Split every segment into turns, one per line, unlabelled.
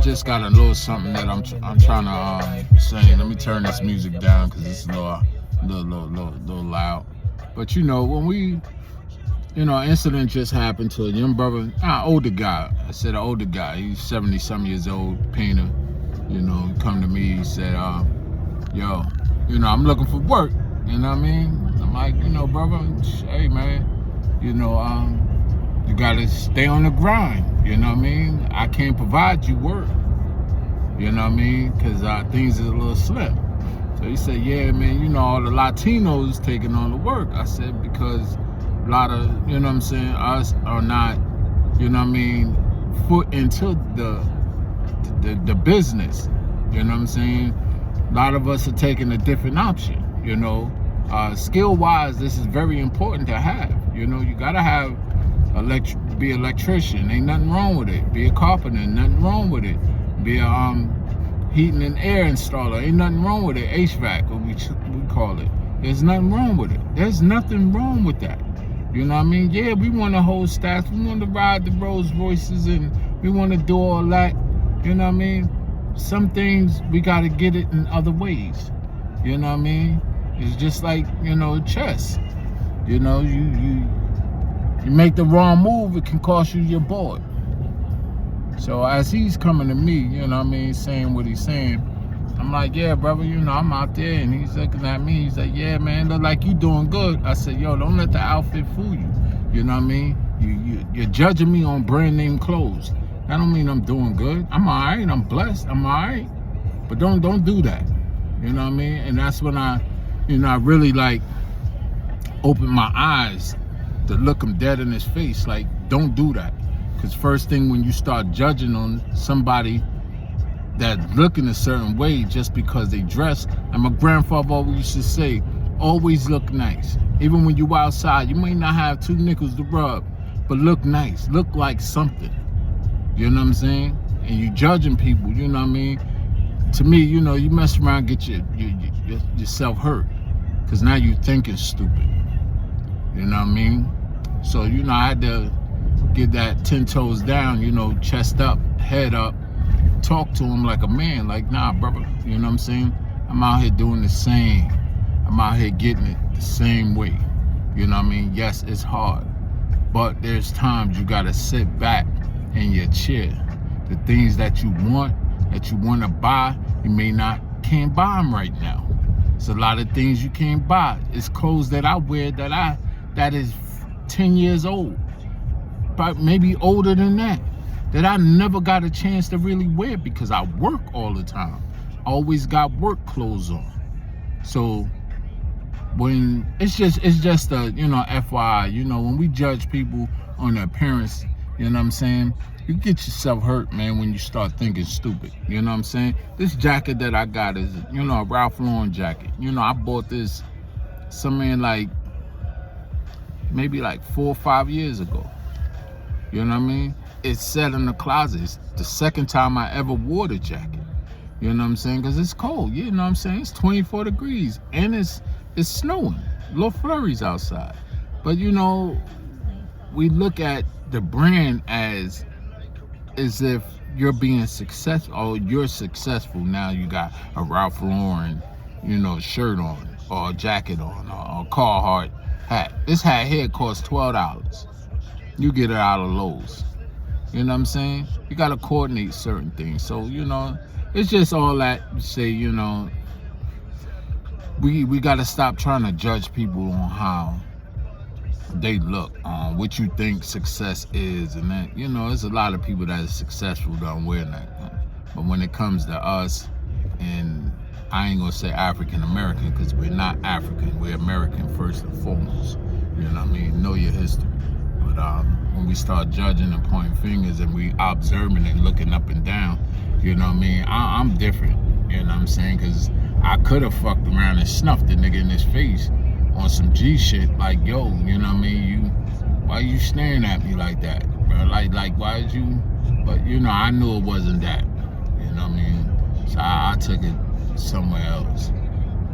just got a little something that I'm trying to say. Let me turn this music down because it's a little loud. But you know, when an incident just happened to a young brother, older guy. I said an older guy. He's 70-some years old, painter. You know, he come to me. He said, "Yo, I'm looking for work." You know what I mean? I'm like, brother, hey man, you gotta stay on the grind. You know what I mean? I can't provide you work. You know what I mean? Because things is a little slim. So he said, yeah, man, all the Latinos taking on the work. I said, because a lot of, us are not, foot into the business. You know what I'm saying? A lot of us are taking a different option, skill-wise, this is very important to have. You gotta have be an electrician, ain't nothing wrong with it. Be a carpenter, nothing wrong with it. Be a heating and air installer, ain't nothing wrong with it. HVAC, what we call it. There's nothing wrong with it. There's nothing wrong with that. You know what I mean? Yeah, we want to hold staff, we want to ride the Rolls Royces, and we want to do all that. You know what I mean? Some things we got to get it in other ways. You know what I mean? It's just like, chess. You make the wrong move, it can cost you your board. So as he's coming to me, saying what he's saying, I'm like, yeah, brother, I'm out there. And he's looking at me. He's like, yeah, man, look like you doing good. I said, yo, don't let the outfit fool you. You know what I mean? You're judging me on brand name clothes. That don't mean I'm doing good. I'm all right. I'm blessed. I'm all right. But don't do that. You know what I mean? And that's when I really opened my eyes to look him dead in his face. Like, don't do that. Because first thing, when you start judging on somebody that looking a certain way just because they dress, and my grandfather always used to say, always look nice. Even when you outside, you may not have 2 nickels to rub, but look nice, look like something. You know what I'm saying? And you judging people, you know what I mean? To me, you mess around, get yourself hurt, because now you thinking stupid. You know what I mean? So, I had to get that 10 toes down, chest up, head up, talk to him like a man, like, nah, brother, you know what I'm saying? I'm out here doing the same. I'm out here getting it the same way. You know what I mean? Yes, it's hard, but there's times you gotta sit back in your chair. The things that you want to buy, can't buy them right now. It's a lot of things you can't buy. It's clothes that I wear that is 10 years old, but maybe older than that I never got a chance to really wear because I work all the time. I always got work clothes on. So when it's just a, FYI, when we judge people on their appearance, you know what I'm saying? You get yourself hurt, man, when you start thinking stupid. You know what I'm saying? This jacket that I got is, a Ralph Lauren jacket. I bought this maybe 4 or 5 years ago. You know what I mean? It's set in the closet. It's the second time I ever wore the jacket. You know what I'm saying? Because it's cold. You know what I'm saying? It's 24 degrees. And it's snowing. Little flurries outside. But, we look at the brand as if you're being successful. Oh, you're successful. Now you got a Ralph Lauren, shirt on, or a jacket on, or a Carhartt hat. This hat here costs $12. You get it out of Lowe's. You know what I'm saying? You got to coordinate certain things. So, it's just all that you say, we got to stop trying to judge people on how they look, on what you think success is. And that, there's a lot of people that are successful don't wear that. But when it comes to us, and I ain't going to say African American because we're not African. We're American first and foremost. You know what I mean? Know your history. But when we start judging and pointing fingers and we observing and looking up and down, you know what I mean? I'm different, you know what I'm saying? Because I could have fucked around and snuffed the nigga in his face on some G shit. Like, yo, you know what I mean? Why you staring at me like that, bro? Like, why did you? But, I knew it wasn't that, you know what I mean? So I took it somewhere else.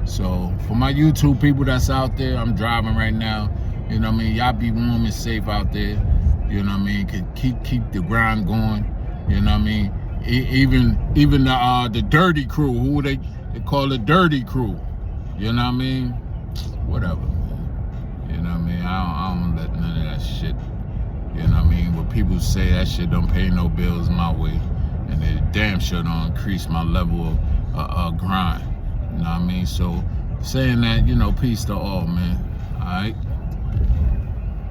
So for my YouTube people that's out there, I'm driving right now. You know what I mean? Y'all be warm and safe out there. You know what I mean? Keep the grind going. You know what I mean? Even the dirty crew, who they call the dirty crew. You know what I mean? Whatever, man. You know what I mean? I don't let none of that shit. You know what I mean? What people say, that shit don't pay no bills my way, and it damn sure don't increase my level of grind. You know what I mean? So saying that, peace to all, man. All right.